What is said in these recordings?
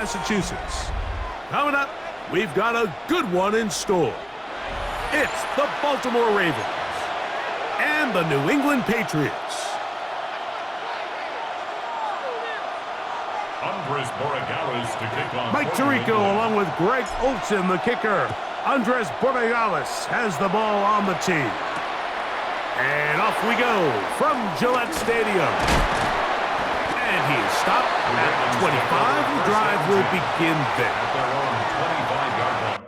Massachusetts. Coming up, we've got a good one in store. It's the Baltimore Ravens and the New England Patriots. Andres Borregales to kick off. Mike Tirico along with Greg Olsen, the kicker. Andres Borregales has the ball on the tee. And off we go from Gillette Stadium. And he is stopped at the 25. The drive will begin there. At their own 25-yard line.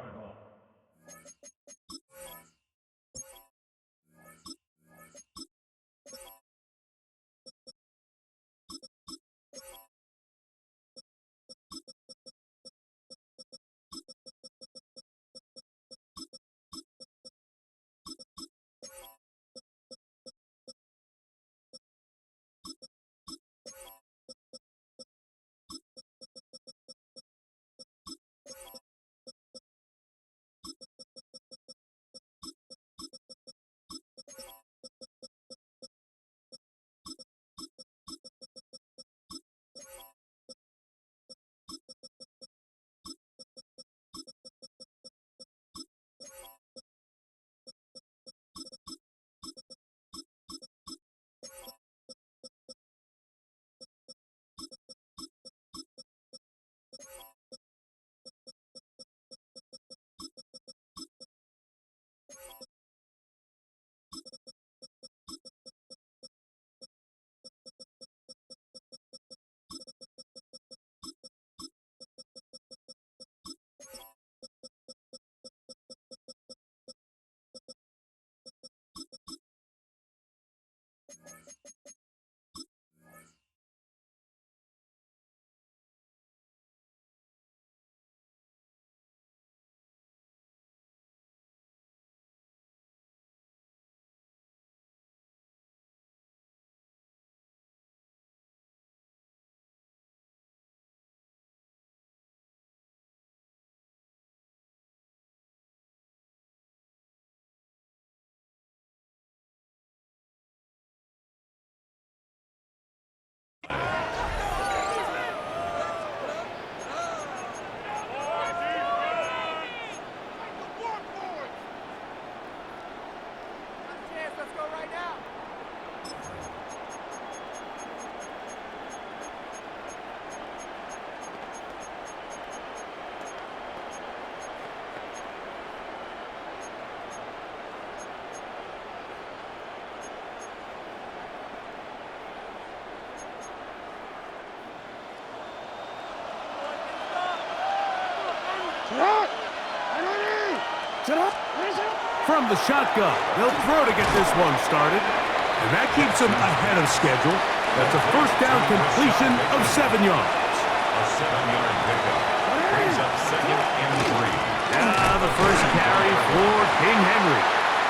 From the shotgun, they'll throw to get this one started. And that keeps them ahead of schedule. That's a first down completion of 7 yards. A 7-yard pickup. Brings up 2nd and 3. Now the first carry for King Henry.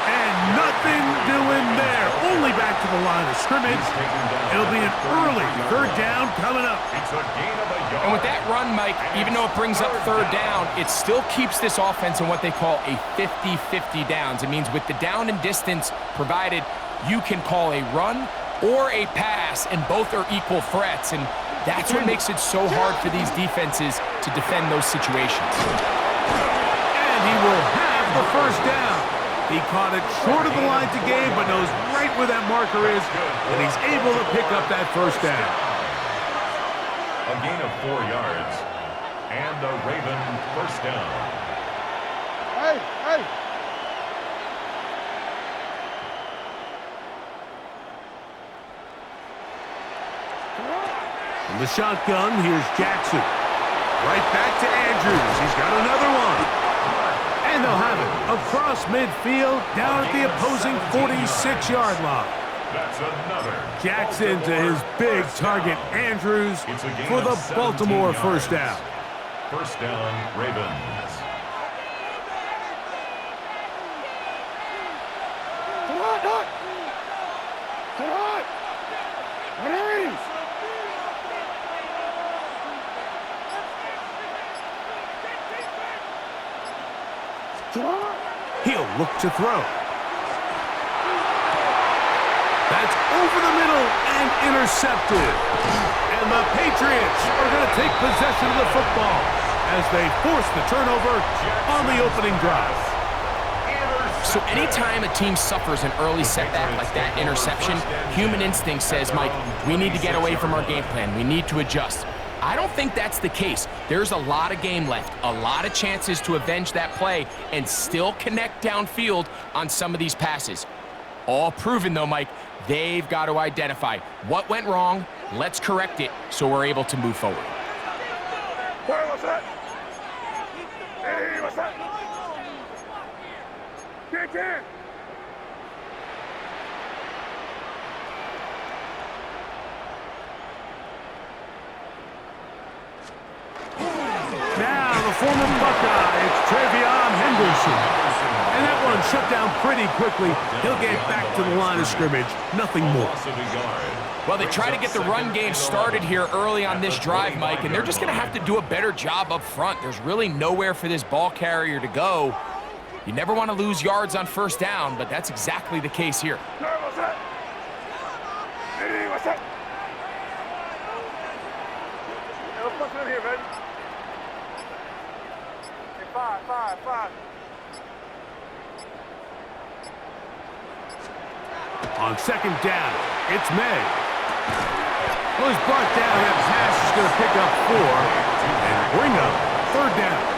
And nothing doing there. Only back to the line of scrimmage. It'll be an early 3rd down coming up. It's a gain of a yard. And with that run, Mike, even though it brings up 3rd down, it still keeps this offense in what they call a 50-50 downs. It means with the down and distance provided, you can call a run or a pass, and both are equal threats. And that's what makes it so hard for these defenses to defend those situations. And he will have the first down. He caught it short of the line to gain, but knows right where that marker is, and he's able to pick up that first down. A gain of 4 yards, and the Raven first down. Hey! From the shotgun, here's Jackson. Right back to Andrews. He's got another one. And they'll have it across midfield, down at the opposing 46-yard line. That's another. Jackson to his big target, Andrews, for the Baltimore first down. First down, Ravens. Come on, Doc! Come on! Release! Come on! He'll look to throw. That's over the middle and intercepted. And the Patriots are going to take possession of the football as they force the turnover on the opening drive. So anytime a team suffers an early setback like that interception, human instinct says, Mike, we need to get away from our game plan. We need to adjust. I don't think that's the case. There's a lot of game left, a lot of chances to avenge that play and still connect downfield on some of these passes. All proven, though, Mike, they've got to identify what went wrong, let's correct it so we're able to move forward. What's that? Hey, what's that? Get. Now the former Buckeye, it's Travion Henderson. And that one shut down pretty quickly. He'll get back to the line of scrimmage. Nothing more. Well, they try to get the run game started here early on this drive, Mike, and they're just going to have to do a better job up front. There's really nowhere for this ball carrier to go. You never want to lose yards on first down, but that's exactly the case here. What's that? Hey, what's that? What's in here, man? Hey, five. On second down, it's May. Well, he's brought down. That pass is going to pick up 4 and bring up third down.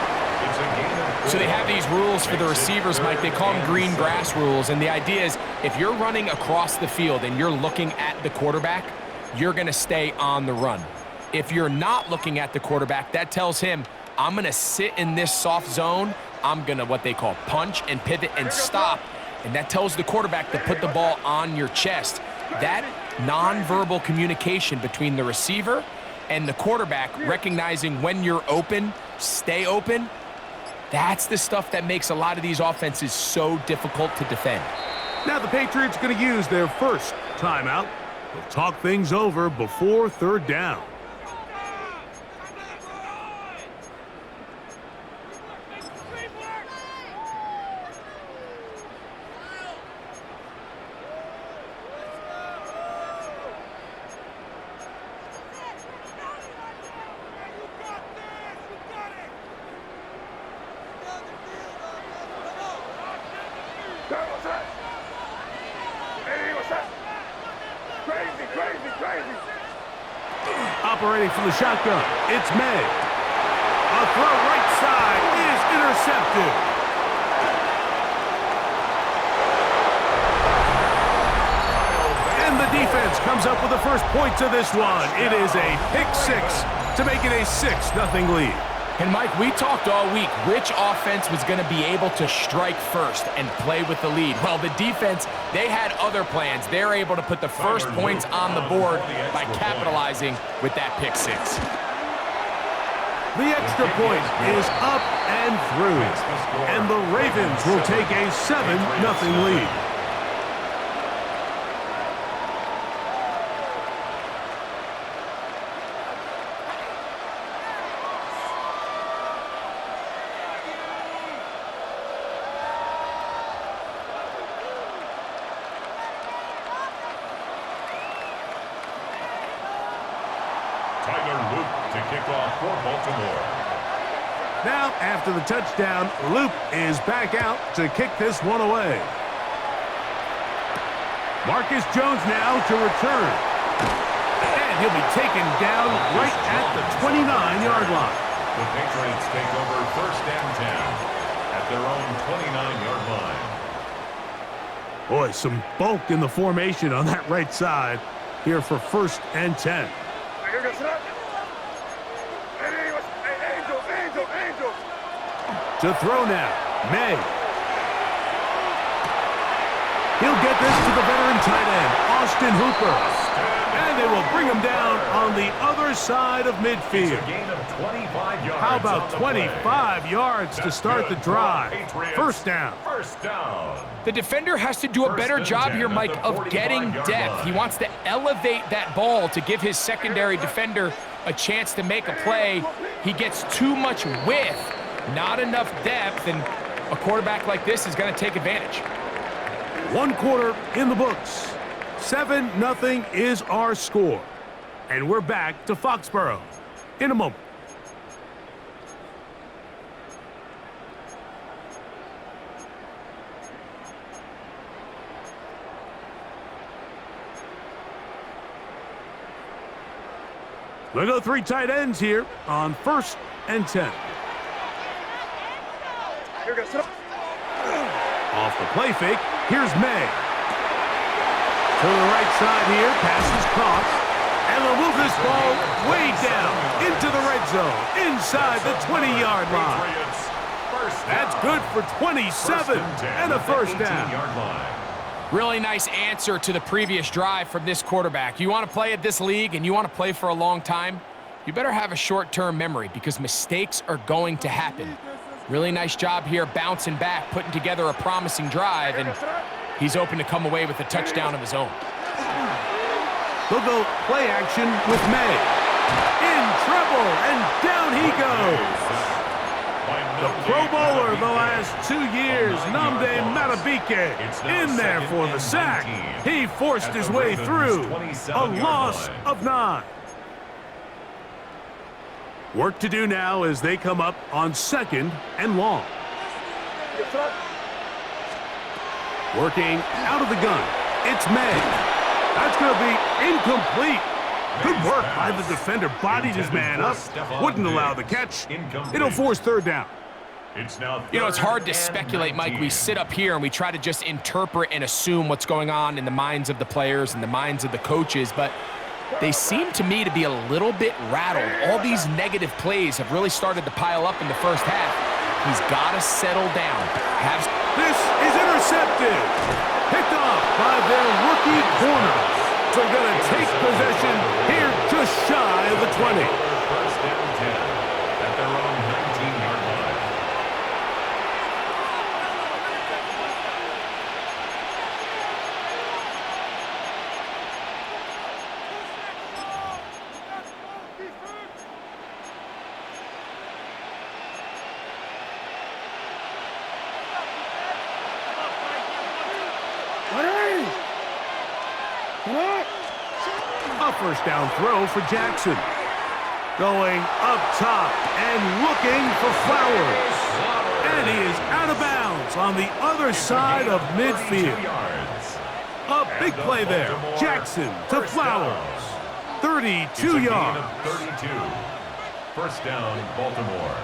So they have these rules for the receivers, Mike. They call them green grass rules, and the idea is if you're running across the field and you're looking at the quarterback, you're going to stay on the run. If you're not looking at the quarterback, that tells him, I'm going to sit in this soft zone. I'm going to what they call punch and pivot and stop, and that tells the quarterback to put the ball on your chest. That nonverbal communication between the receiver and the quarterback, recognizing when you're open, stay open, that's the stuff that makes a lot of these offenses so difficult to defend. Now the Patriots going to use their first timeout. They'll talk things over before third down. What's that? Hey, what's that? Crazy. Operating from the shotgun, it's May. A throw right side is intercepted. And the defense comes up with the first points of this one. It is a pick 6 to make it a 6-0 lead. And, Mike, we talked all week which offense was going to be able to strike first and play with the lead. Well, the defense, they had other plans. They're able to put the first points on the board by capitalizing with that pick 6. The extra point is up and through. And the Ravens will take a 7-0 lead. Now, after the touchdown, Luke is back out to kick this one away. Marcus Jones now to return. And he'll be taken down right at the 29-yard line. The Patriots take over first and 10 at their own 29-yard line. Boy, some bulk in the formation on that right side here for first and 10. To throw now, May. He'll get this to the veteran tight end, Austin Hooper. And they will bring him down on the other side of midfield. It's a gain of 25 yards. How about 25 yards to start the drive? First down. First down. The defender has to do a better job here, Mike, of getting depth. He wants to elevate that ball to give his secondary defender a chance to make a play. He gets too much width, not enough depth, and a quarterback like this is going to take advantage. One quarter in the books. 7-0 is our score. And we're back to Foxborough in a moment. We'll go 3 tight ends here on 1st and 10. Off the play fake, here's May. To the right side here, pass is caught. And they'll move this ball way down into the red zone, inside the 20-yard line. That's good for 27 and a first down. Really nice answer to the previous drive from this quarterback. You want to play at this league and you want to play for a long time, you better have a short-term memory because mistakes are going to happen. Really nice job here bouncing back, putting together a promising drive, and he's open to come away with a touchdown of his own. They'll go play action with May. In trouble, and down he goes. The Pro Bowler the last 2 years, Nnamdi Madubuike, in there for the sack. He forced his way through. A loss of 9. Work to do now as they come up on 2nd and long. Working out of the gun. It's May. That's going to be incomplete. Good work by the defender. Bodied his man up. Wouldn't allow the catch. It'll force 3rd down. You know, it's hard to speculate, Mike. We sit up here and we try to just interpret and assume what's going on in the minds of the players and the minds of the coaches, but they seem to me to be a little bit rattled. All these negative plays have really started to pile up in the first half. He's got to settle down. This is intercepted. Picked off by their rookie corner. They're going to take possession here just shy of the 20. First down 10 at their own 19-yard line. A first down throw for Jackson. Going up top and looking for Flowers. And he is out of bounds on the other side of midfield. A big play there. Jackson to Flowers. 32 yards. 32. First down, Baltimore.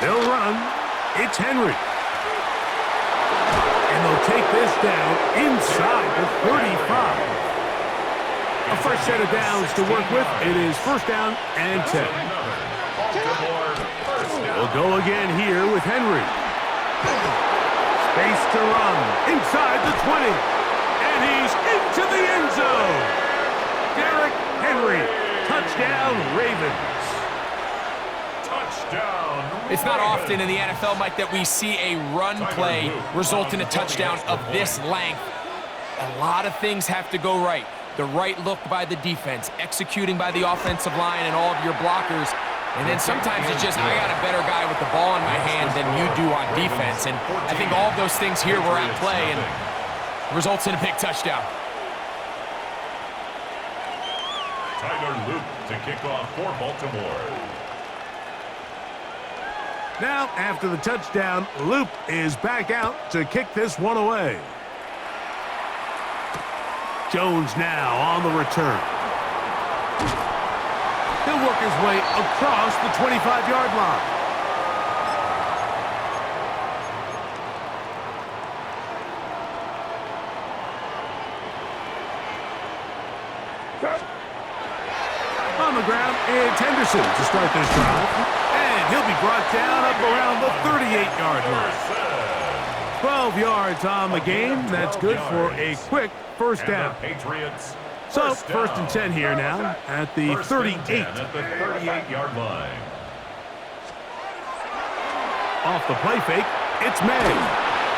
They'll run. It's Henry. And they'll take this down inside the 35. A fresh set of downs to work with. It is first down and 10. We'll go again here with Henry. Space to run inside the 20. And he's into the end zone. Derrick Henry. Touchdown, Ravens. Touchdown. It's not often in the NFL, Mike, that we see a run play result in a touchdown of this length. A lot of things have to go right. The right look by the defense, executing by the offensive line and all of your blockers. And then sometimes it's just, I got a better guy with the ball in my hand than you do on defense. And I think all of those things here were at play and results in a big touchdown. Tyler Luke to kick off for Baltimore. Now, after the touchdown, Loop is back out to kick this one away. Jones now on the return. He'll work his way across the 25-yard line. On the ground, it's Henderson to start this drive. And he'll be brought down up around the 38-yard line. 12 yards on the game. That's good for a quick first down. So, first and 10 here now at the 38. At the 38-yard line. Off the play fake, it's May.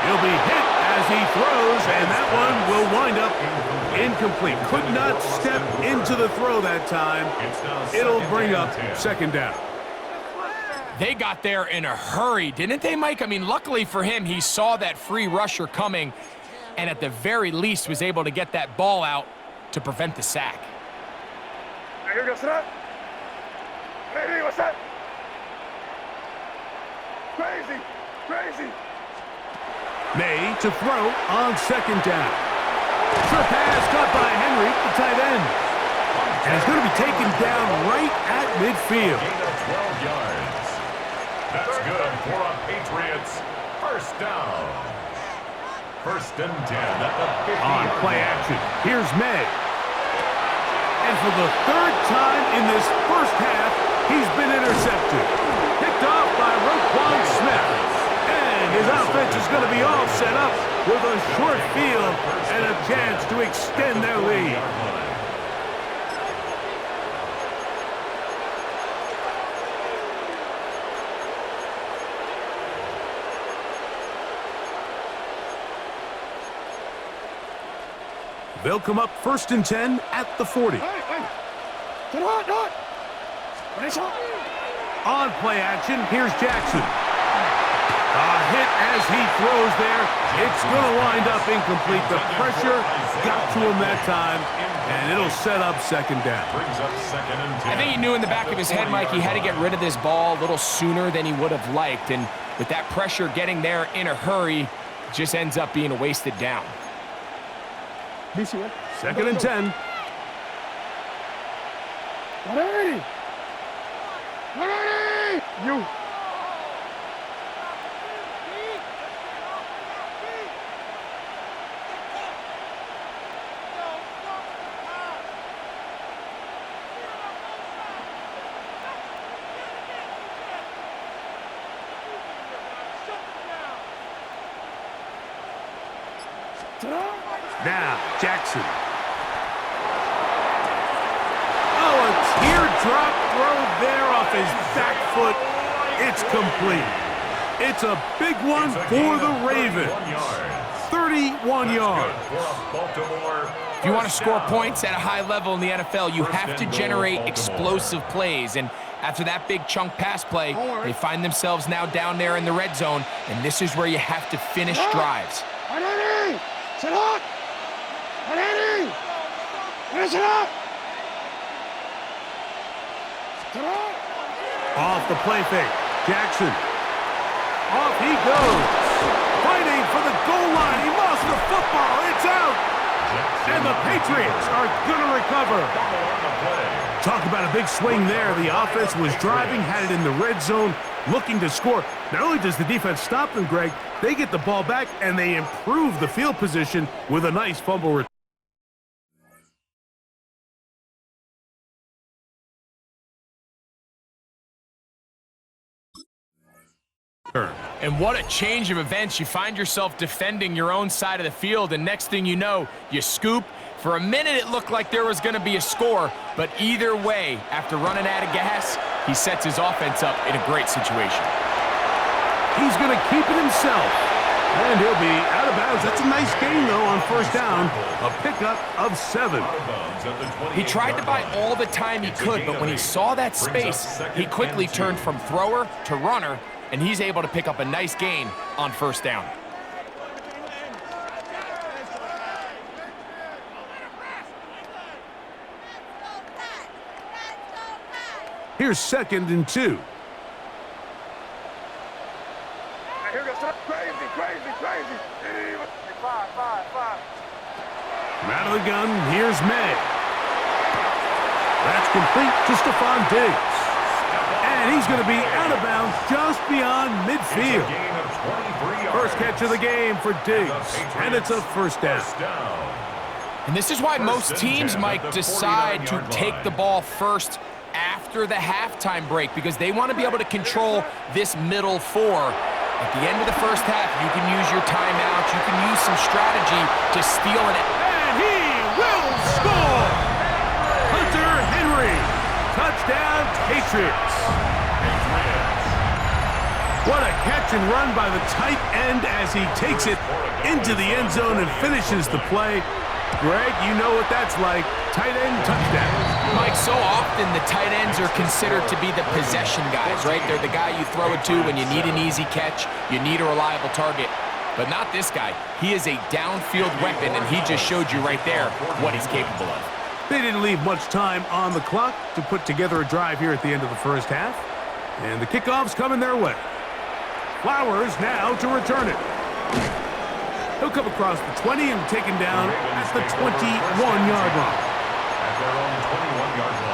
He'll be hit as he throws, and that one will wind up incomplete. Could not step into the throw that time. It'll bring up second down. They got there in a hurry, didn't they, Mike? I mean, luckily for him, he saw that free rusher coming and at the very least was able to get that ball out to prevent the sack. Here goes that. Hey, what's that? Crazy, crazy. May to throw on second down. Short pass caught by Henry, the tight end. And it's going to be taken down right at midfield. Gain of 12 yards. That's good for a Patriots first down. First and 10 at the 50. On play action, here's May. And for the third time in this first half, he's been intercepted. Picked off by Roquan Smith. And his offense is going to be all set up with a short field and a chance to extend their lead. They'll come up first and 10 at the 40. On play action, here's Jackson. A hit as he throws there. It's going to wind up incomplete. The pressure got to him that time, and it'll set up second down. Brings up second and 10. I think he knew in the back of his head, Mike, he had to get rid of this ball a little sooner than he would have liked. And with that pressure getting there in a hurry, it just ends up being a wasted down. Second and 10. You. Now, Jackson. Oh, a teardrop throw there off his back foot. It's complete. It's a big one for the Ravens. 31 yards. If you want to score points at a high level in the NFL, you have to generate explosive plays. And after that big chunk pass play, they find themselves now down there in the red zone, and this is where you have to finish drives. Sit up! Ready! Finish it up! Off the play fake. Jackson. Off he goes. Fighting for the goal line. He lost the football. It's out. And the Patriots are going to recover. Talk about a big swing there. The offense was driving, had it in the red zone, looking to score. Not only does the defense stop them, Greg, they get the ball back and they improve the field position with a nice fumble return. And what a change of events. You find yourself defending your own side of the field, and next thing you know, you scoop. For a minute, it looked like there was going to be a score, but either way, after running out of gas, he sets his offense up in a great situation. He's going to keep it himself, and he'll be out of bounds. That's a nice gain, though, on first down. A pickup of 7. He tried to buy all the time he could, but when he saw that space, he quickly turned from thrower to runner, and he's able to pick up a nice gain on first down. Here's second and 2. Here goes crazy. Five. From out of the gun, here's May. That's complete to Stephon Diggs. And he's going to be out of bounds just beyond midfield. First catch of the game for Diggs, and it's a first down. And this is why most teams, Mike, decide to take the ball first after the halftime break, because they want to be able to control this middle four. At the end of the first half, you can use your timeout, you can use some strategy to steal it. And he will score! Hunter Henry, touchdown Patriots. What a catch and run by the tight end as he takes it into the end zone and finishes the play. Greg, you know what that's like. Tight end touchdown. Mike, So often the tight ends are considered to be the possession guys, right? They're the guy you throw it to when you need an easy catch, you need a reliable target. But not this guy. He is a downfield weapon, and he just showed you right there what he's capable of. They didn't leave much time on the clock to put together a drive here at the end of the first half. And the kickoff's coming their way. Flowers now to return it. He'll come across the 20 and taken down at the 21-yard line. At their own 21-yard line.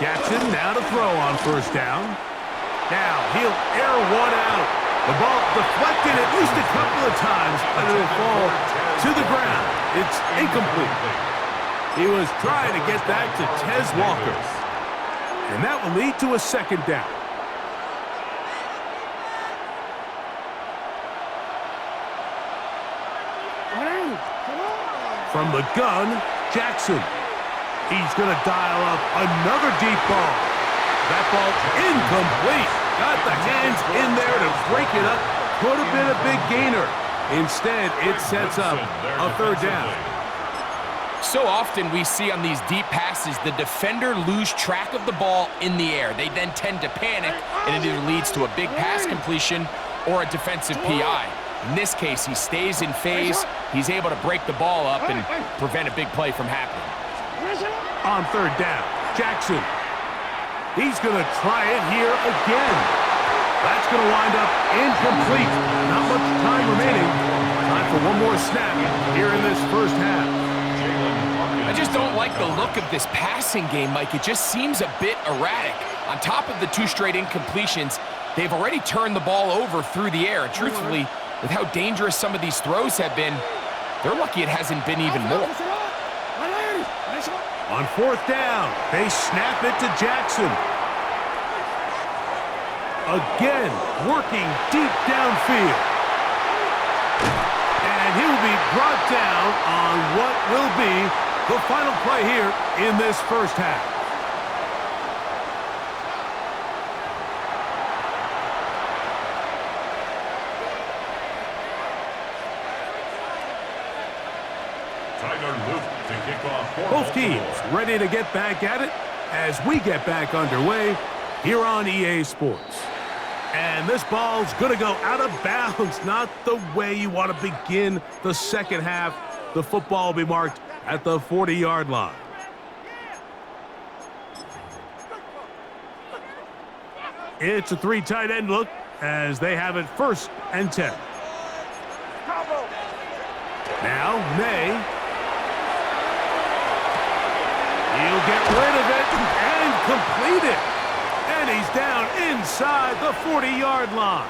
Jackson now to throw on first down. Now he'll air one out. The ball deflected at least a couple of times, but it'll fall to the ground. It's incomplete. He was trying to get that to Tez Walker. And that will lead to a second down. From the gun, Jackson. He's going to dial up another deep ball. That ball incomplete. Got the hands in there to break it up. Could have been a big gainer. Instead, it sets up a third down. So often we see on these deep passes, the defender lose track of the ball in the air. They then tend to panic, and it either leads to a big pass completion or a defensive PI. In this case, he stays in phase. He's able to break the ball up and prevent a big play from happening. On third down, Jackson. He's going to try it here again. That's going to wind up incomplete. Not much time remaining. Time for one more snap here in this first half. I just don't like the look of this passing game, Mike. It just seems a bit erratic. On top of the 2 straight incompletions, they've already turned the ball over through the air. And truthfully, with how dangerous some of these throws have been, they're lucky it hasn't been even more. On fourth down, they snap it to Jackson. Again, working deep downfield. And he'll be brought down on what will be the final play here in this first half. Both teams ready to get back at it as we get back underway here on EA Sports. And this ball's going to go out of bounds, not the way you want to begin the second half. The football will be marked at the 40-yard line. It's a 3 tight end look as they have it 1st and 10. Now, May. He'll get rid of it and complete it. And he's down inside the 40-yard line.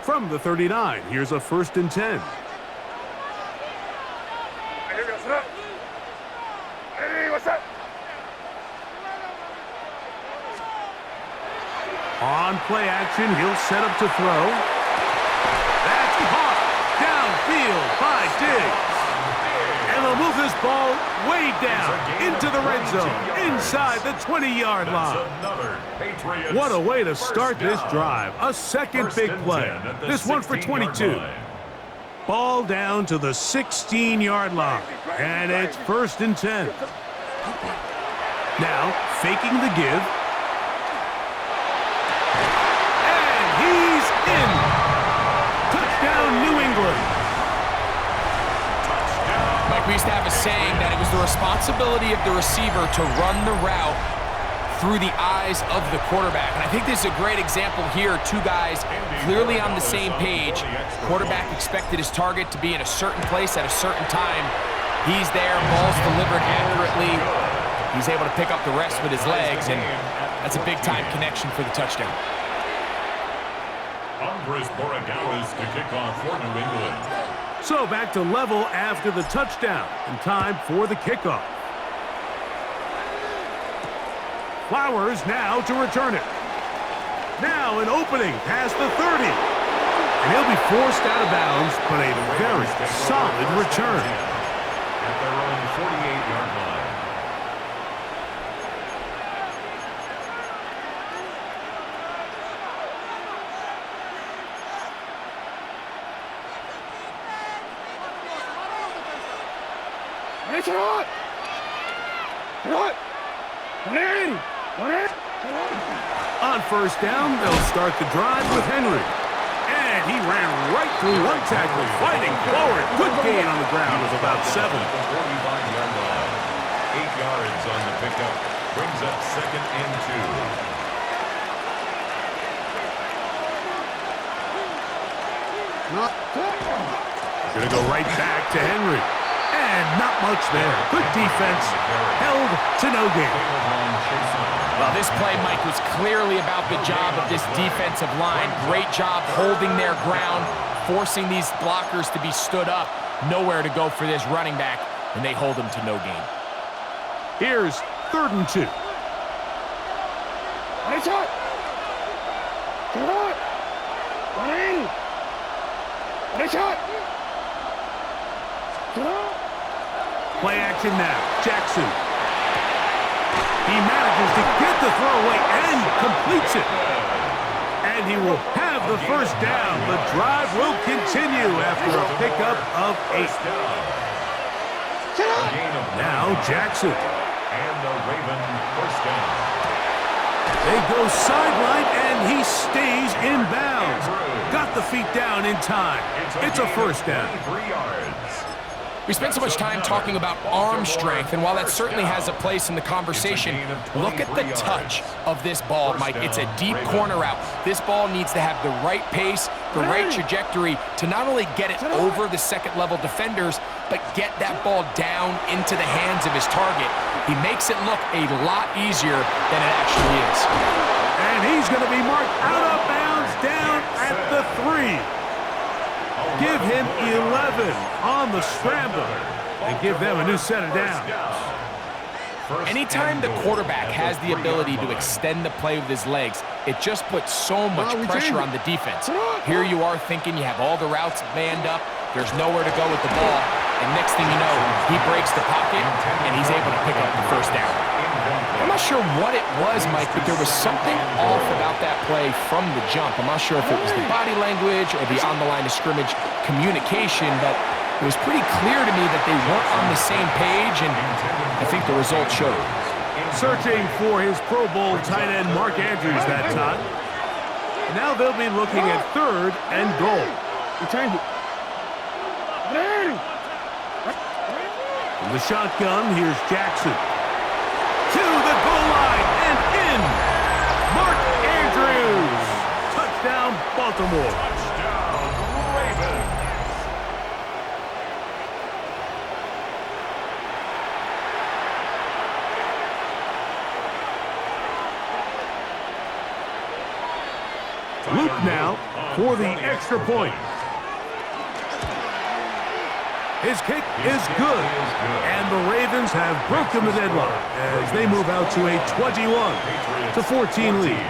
From the 39, here's a 1st and 10. On play action, he'll set up to throw. That's caught downfield by Diggs. And they'll move this ball way down into the red zone, inside the 20-yard line. What a way to start this drive. A second big play. This one for 22. Ball down to the 16-yard line. And it's 1st and 10. Now, faking the give. In. Touchdown, New England. Mike, we used to have a saying that it was the responsibility of the receiver to run the route through the eyes of the quarterback. And I think this is a great example here. 2 guys clearly on the same page. Quarterback expected his target to be in a certain place at a certain time. He's there, ball's delivered accurately. He's able to pick up the rest with his legs, and that's a big-time connection for the touchdown. Andres Borregales to kick off for New England. So back to level after the touchdown, and time for the kickoff. Flowers now to return it. Now an opening past the 30. And he'll be forced out of bounds, but a very solid return. At their own 48-yard line. On first down, they'll start the drive with Henry. And he ran right through one tackle, fighting forward. Good gain on the ground of about 7. 45-yard line. 8 yards on the pickup. Brings up 2nd and 2. Gonna go right back to Henry. And not much there. Good defense. Held to no gain. Well, this play, Mike, was clearly about the job of this defensive line. Great job holding their ground, forcing these blockers to be stood up. Nowhere to go for this running back, and they hold him to no gain. Here's 3rd and 2. Play action now. Jackson. He manages to get the throw away and completes it. And he will have the first down. The drive will continue after a pickup of 8. Now Jackson. And the Raven first down. They go sideline, and he stays in bounds. Got the feet down in time. It's a first down. 3 yards. We spent so much time talking about arm strength, and while that certainly has a place in the conversation, look at the touch of this ball, Mike. It's a deep corner route. This ball needs to have the right pace, the right trajectory to not only get it over the second-level defenders, but get that ball down into the hands of his target. He makes it look a lot easier than it actually is. And he's going to be marked out of bounds down at the 3. Give him 11 on the scramble and give them a new set of downs. Anytime the quarterback has the ability to extend the play with his legs, it just puts so much pressure on the defense. Here you are thinking you have all the routes manned up, there's nowhere to go with the ball, and next thing you know, he breaks the pocket, and he's able to pick up the first down. I'm not sure what it was, Mike, but there was something off about that play from the jump. I'm not sure if it was the body language or the on-the-line of scrimmage communication, but it was pretty clear to me that they weren't on the same page, and I think the result showed. Searching for his Pro Bowl tight end Mark Andrews that time. Now they'll be looking at 3rd and goal. In the shotgun, here's Jackson. To the goal line and in. Mark Andrews. Touchdown, Baltimore. Touchdown, Ravens. Luke now for the extra point. His kick is good, and the Ravens have broken the deadlock as they move out to a 21-14 lead.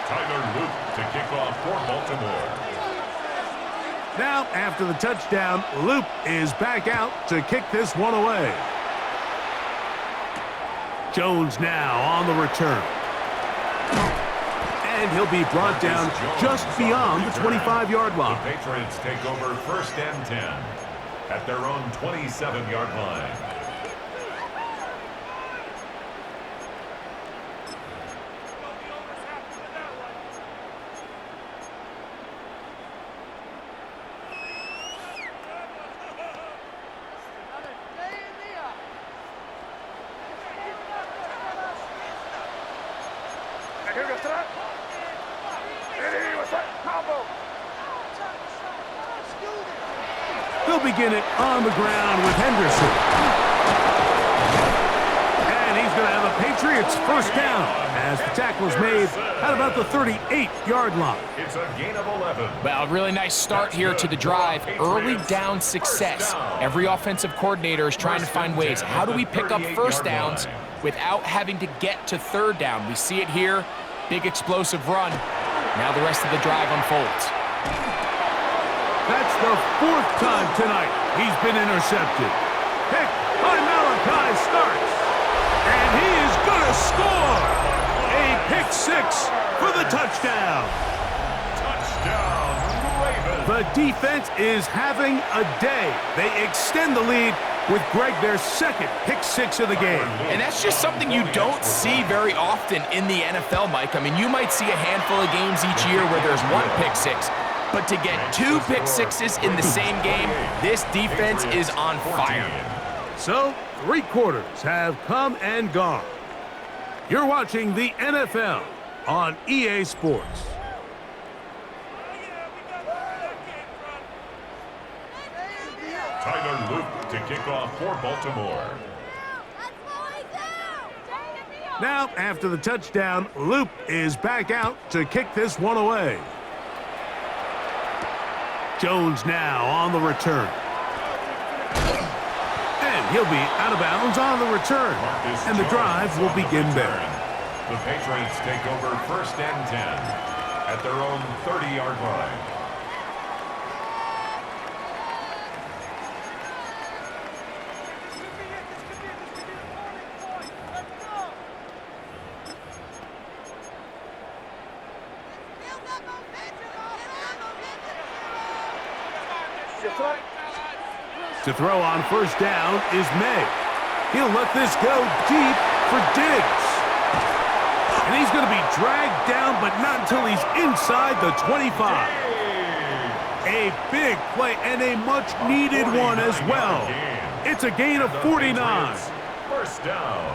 Tyler Luke to kick off for Baltimore. Now, after the touchdown, Loop is back out to kick this one away. Jones now on the return. And he'll be brought down just beyond the 25-yard line. The Patriots take over 1st and 10 at their own 27-yard line. They'll begin it on the ground with Henderson. And he's going to have a Patriots first down as the tackle is made at about the 38-yard line. It's a gain of 11. Well, a really nice start here to the drive. Early down success. Every offensive coordinator is trying to find ways. How do we pick up first downs without having to get to third down? We see it here. Big explosive run. Now the rest of the drive unfolds. That's the 4th time tonight he's been intercepted. Pick by Malachi starts. And he is going to score. A pick 6 for the touchdown. Touchdown, Ravens. The defense is having a day. They extend the lead with Greg their 2nd pick 6 of the game. And that's just something you don't see very often in the NFL, Mike. I mean, you might see a handful of games each year where there's 1 pick 6. But to get 2 pick 6s in the same game, this defense is on fire. So, 3 quarters have come and gone. You're watching the NFL on EA Sports. Tyler Luke to kick off for Baltimore. Now, after the touchdown, Loop is back out to kick this one away. Jones now on the return. And he'll be out of bounds on the return. And the drive will begin there. The Patriots take over 1st and 10 at their own 30-yard line. To throw on 1st down is May. He'll let this go deep for Diggs. And he's going to be dragged down, but not until he's inside the 25. A big play and a much-needed one as well. It's a gain of 49. 1st down.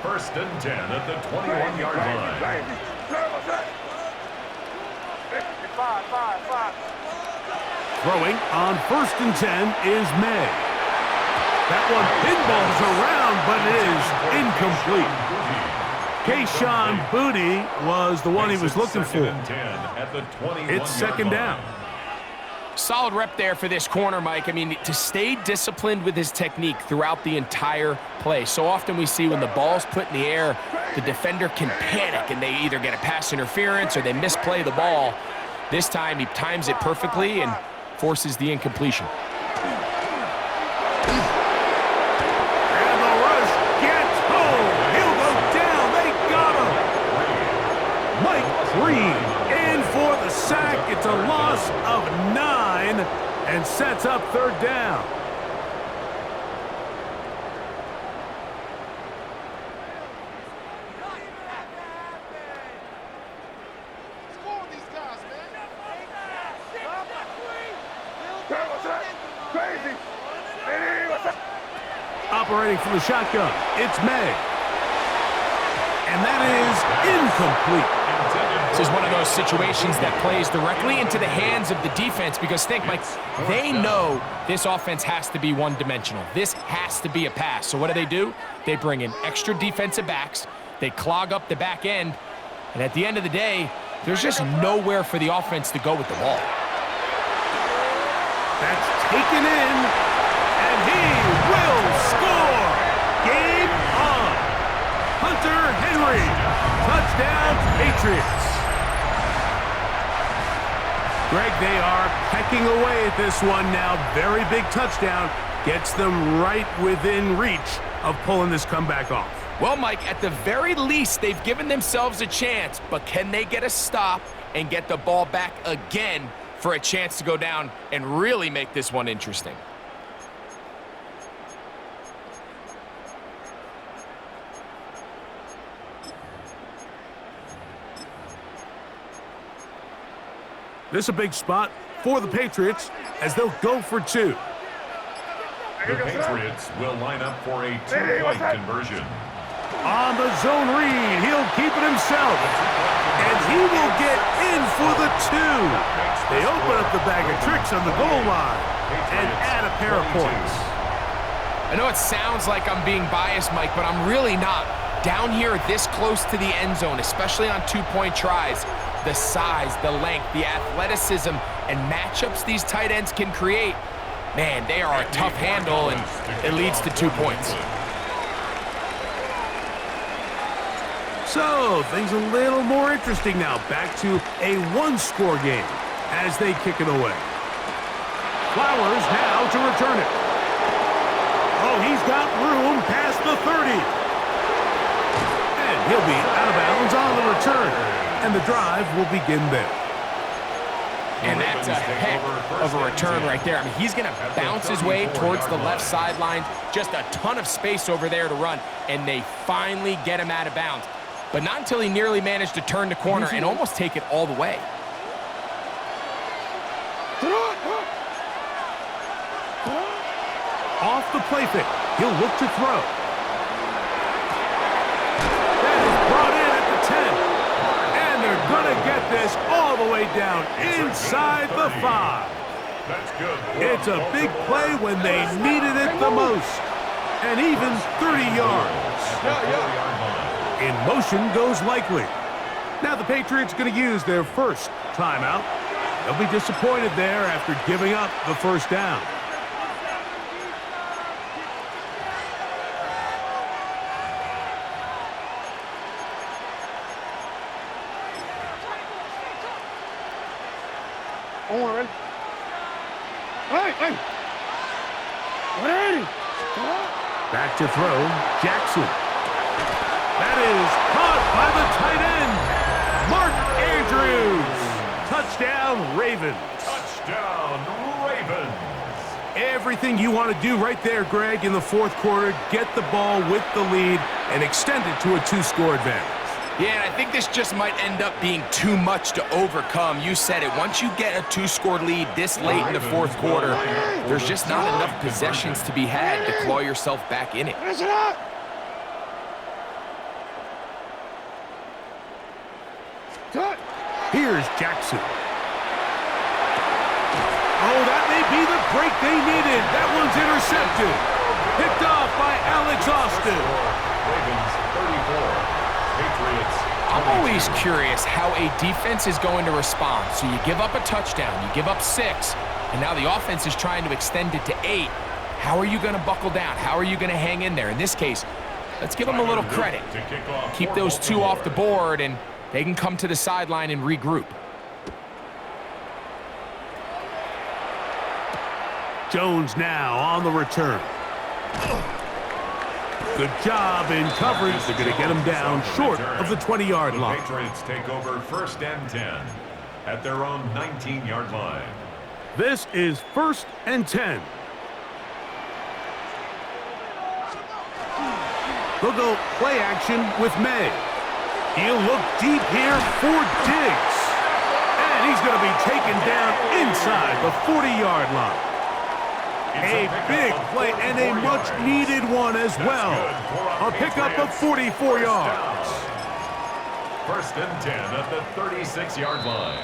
1st and 10 at the 21-yard line. 5. Throwing on 1st and 10 is May. That one pinballs around, but it is incomplete. Kayshon Boutte was the one he was looking for. It's 2nd down. Solid rep there for this corner, Mike. I mean, to stay disciplined with his technique throughout the entire play. So often we see when the ball's put in the air, the defender can panic and they either get a pass interference or they misplay the ball. This time he times it perfectly and forces the incompletion. And the rush gets home. He'll go down. They got him. Mike Green in for the sack. It's a loss of 9 and sets up 3rd down. Operating from the shotgun, it's May. And that is incomplete. This is one of those situations that plays directly into the hands of the defense because think, Mike, they know this offense has to be one-dimensional. This has to be a pass. So what do? They bring in extra defensive backs. They clog up the back end. And at the end of the day, there's just nowhere for the offense to go with the ball. That's taken in, and he will score. Game on. Hunter Henry. Touchdown, Patriots. Greg, they are pecking away at this one now. Very big touchdown. Gets them right within reach of pulling this comeback off. Well, Mike, at the very least, they've given themselves a chance, but can they get a stop and get the ball back again for a chance to go down and really make this one interesting? This is a big spot for the Patriots as they'll go for 2. The Patriots will line up for a 2-point conversion. On the zone read, he'll keep it himself. And he will get in for the 2. They open up the bag of tricks on the goal line and add a pair of points. I know it sounds like I'm being biased, Mike, but I'm really not. Down here, this close to the end zone, especially on two-point tries, the size, the length, the athleticism, and matchups these tight ends can create, man, they are a tough handle, and it leads to 2 points. So, things a little more interesting now. Back to a one-score game as they kick it away. Flowers now to return it. Oh, he's got room past the 30. And he'll be out of bounds on the return. And the drive will begin there. And that's a heck of a return right there. I mean, he's going to bounce his way towards the left sideline. Just a ton of space over there to run. And they finally get him out of bounds. But not until he nearly managed to turn the corner and almost take it all the way. Off the play fake. He'll look to throw. That is brought in at the 10. And they're going to get this all the way down inside the 5. It's a big play when they needed it the most. And even 30 yards. In motion goes Likely. Now the Patriots going to use their first timeout. They'll be disappointed there after giving up the first down. Owen. Hey! Ready? Back to throw, Jackson. That is caught by the tight end, Mark Andrews. Touchdown, Ravens. Touchdown, Ravens. Everything you want to do right there, Greg, in the fourth quarter. Get the ball with the lead and extend it to a 2-score advantage. Yeah, and I think this just might end up being too much to overcome. You said it. Once you get a 2-score lead this late in the fourth quarter, there's just not enough possessions to be had to claw yourself back in it. Here's Jackson. Oh, that may be the break they needed. That one's intercepted. Picked off by Alex Austin. Ravens 34. Patriots. I'm always curious how a defense is going to respond. So you give up a touchdown, you give up 6, and now the offense is trying to extend it to 8. How are you going to buckle down? How are you going to hang in there? In this case, let's give them a little credit. Keep those 2 off the board, and they can come to the sideline and regroup. Jones now on the return. Good job in coverage. They're going to get him down short of the 20-yard line. The Patriots take over 1st and 10 at their own 19-yard line. This is 1st and 10. They'll go play action with May. He'll look deep here for Diggs. And he's going to be taken down inside the 40-yard line. A big play and a much-needed one as well. A pickup of 44 yards. 1st and 10 at the 36-yard line.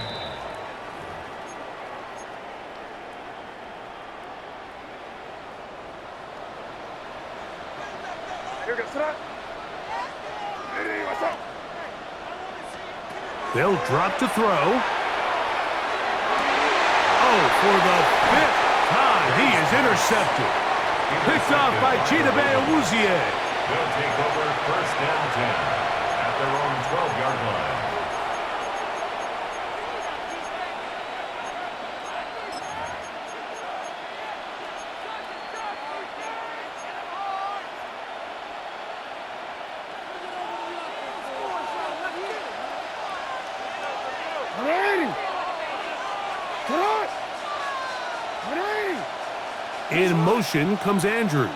They'll drop to throw. Oh, for the 5th time, he is intercepted. Picked off by Chidobe Awuzie. They'll take over 1st and 10 at their own 12-yard line. In motion comes Andrews.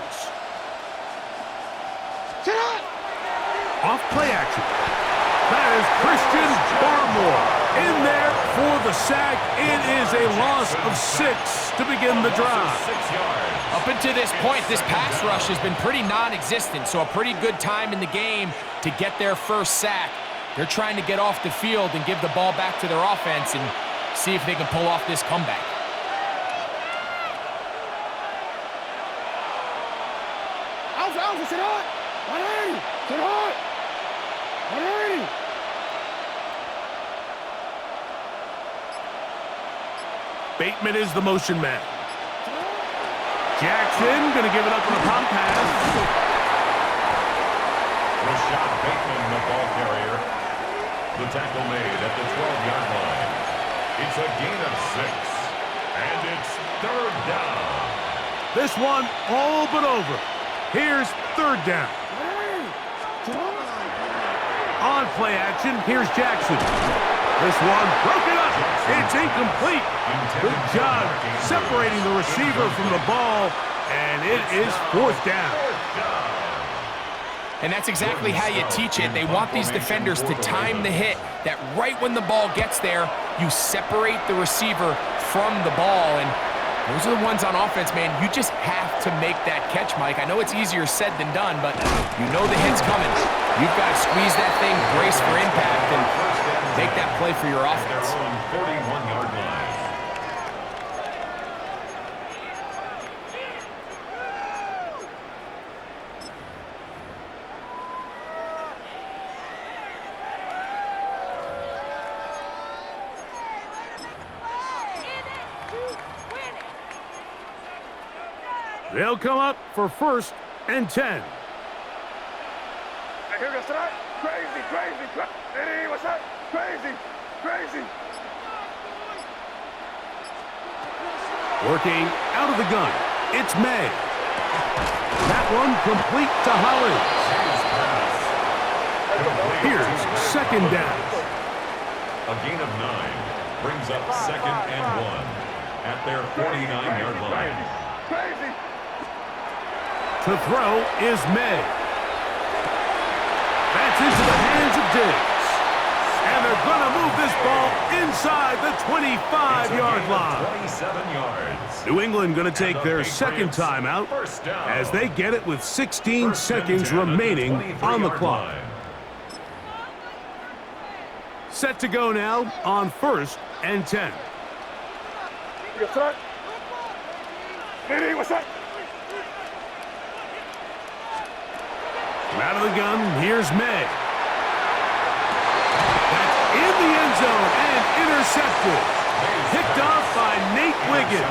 Off play action. That is Christian Barmore in there for the sack. It is a loss of 6 to begin the drive. 6 yards. Up until this point, this pass rush has been pretty non-existent, so a pretty good time in the game to get their first sack. They're trying to get off the field and give the ball back to their offense and see if they can pull off this comeback. Bateman is the motion man. Jackson going to give it up on a pop pass. Rashad Bateman, the ball carrier. The tackle made at the 12-yard line. It's a gain of 6. And it's third down. This one all but over. Here's third down. On play action, here's Jackson. This one broken up. It's incomplete. Good job separating the receiver from the ball, and it is fourth down. And that's exactly how you teach it. They want these defenders to time the hit, that right when the ball gets there, you separate the receiver from the ball. And those are the ones on offense, man. You just have to make that catch, Mike. I know it's easier said than done, but you know the hit's coming. You've got to squeeze that thing, brace for impact, and make that play for your offense. 41-yard line. They'll come up for first and 10. Here goes tonight. Crazy, crazy, crazy. Hey, what's up? Crazy, crazy. Working out of the gun, it's May. That one complete to Hollins. Here's second down. A gain of 9 brings up second and 1 at their 49-yard line. Crazy. To throw is May. That's into the hands of Diggs. And they're going to move this ball inside the 25-yard line. 27 yards. New England going to take their second timeout as they get it with 16 seconds remaining on the clock. Set to go now on first and 10. Here goes tonight. Hey, what's up? Out of the gun, here's May. That's in the end zone and intercepted. Picked off by Nate Wiggins.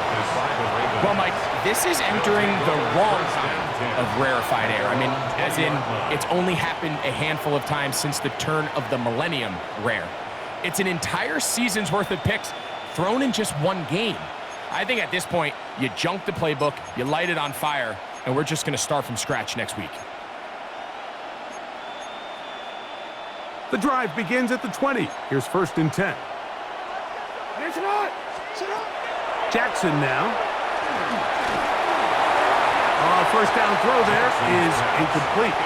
Well, Mike, this is entering the wrong kind of rarefied air. I mean, as in, it's only happened a handful of times since the turn of the millennium rare. It's an entire season's worth of picks thrown in just one game. I think at this point, you junk the playbook, you light it on fire, and we're just going to start from scratch next week. The drive begins at the 20. Here's first and 10. Jackson now. First down throw there is incomplete.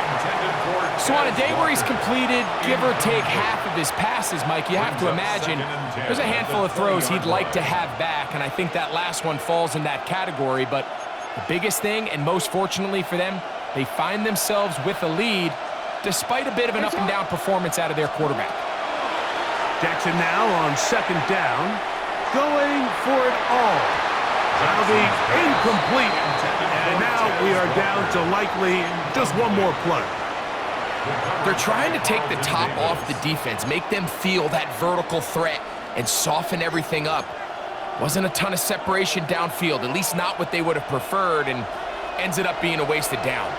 So on a day where he's completed, give or take half of his passes, Mike, you have to imagine there's a handful of throws he'd like to have back, and I think that last one falls in that category. But the biggest thing, and most fortunately for them, they find themselves with a lead despite a bit of an up-and-down performance out of their quarterback. Jackson now on second down, going for it all. That'll be incomplete, and now we are down to likely just one more play. They're trying to take the top off the defense, make them feel that vertical threat, and soften everything up. Wasn't a ton of separation downfield, at least not what they would have preferred, and ends it up being a wasted down.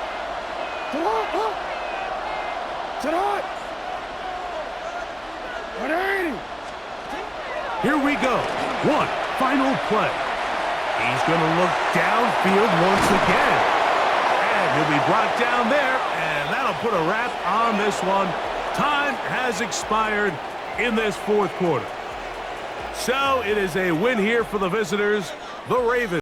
Here we go. One final play. He's going to look downfield once again. And he'll be brought down there, and that'll put a wrap on this one. Time has expired in this fourth quarter. So it is a win here for the visitors, the Ravens.